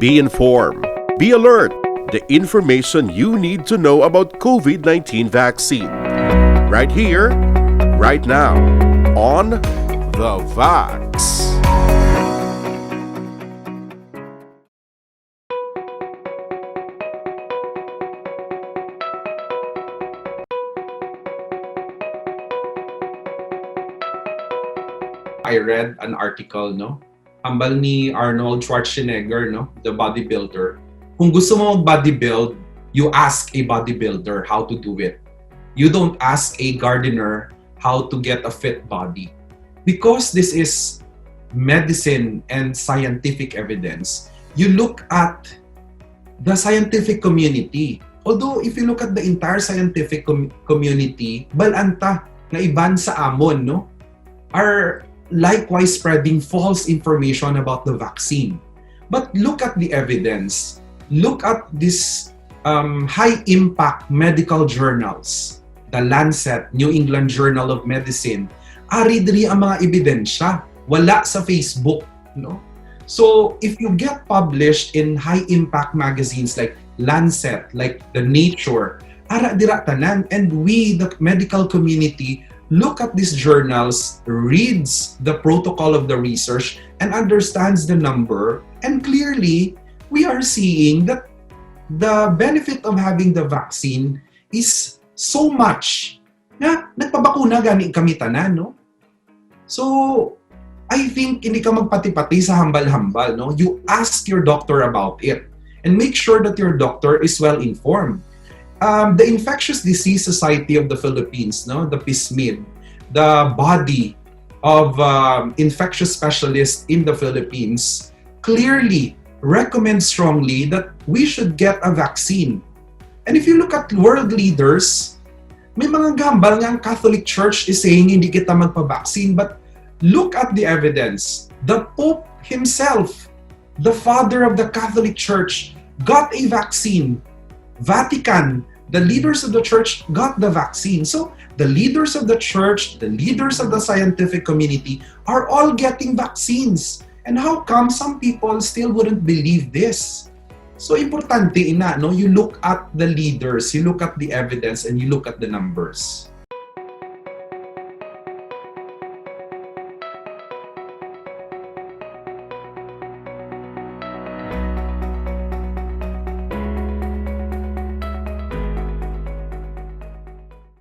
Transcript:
Be informed. Be alert. The information you need to know about COVID-19 vaccine. Right here, right now, on The Vax. I read an article, no? Hambal ni Arnold Schwarzenegger, no? The bodybuilder. Kung gusto mo mag-bodybuild, you ask a bodybuilder how to do it. You don't ask a gardener how to get a fit body. Because this is medicine and scientific evidence, you look at the scientific community. Although, if you look at the entire scientific community, balanta na iban sa amon, no? Are likewise spreading false information about the vaccine. But look at the evidence. Look at these high-impact medical journals. The Lancet, New England Journal of Medicine. Ari diri ang mga ebidensya. Wala sa Facebook. No? So, if you get published in high-impact magazines like Lancet, like the Nature, ara dira tanan, and we, the medical community, look at these journals, reads the protocol of the research, and understands the number. And clearly, we are seeing that the benefit of having the vaccine is so much na nagpabakuna gani kami tanan, no? So, I think hindi ka magpati-pati sa hambal-hambal, no? You ask your doctor about it and make sure that your doctor is well informed. The Infectious Disease Society of the Philippines, no, the PISMID, the body of infectious specialists in the Philippines, clearly recommends strongly that we should get a vaccine. And if you look at world leaders, may mga gambal nga ang Catholic Church is saying hindi kita magpa-vaccine, but look at the evidence. The Pope himself, the father of the Catholic Church, got a vaccine. Vatican, the leaders of the church got the vaccine. So, the leaders of the church, the leaders of the scientific community are all getting vaccines. And how come some people still wouldn't believe this? So, importante ina, no? You look at the leaders, you look at the evidence, and you look at the numbers.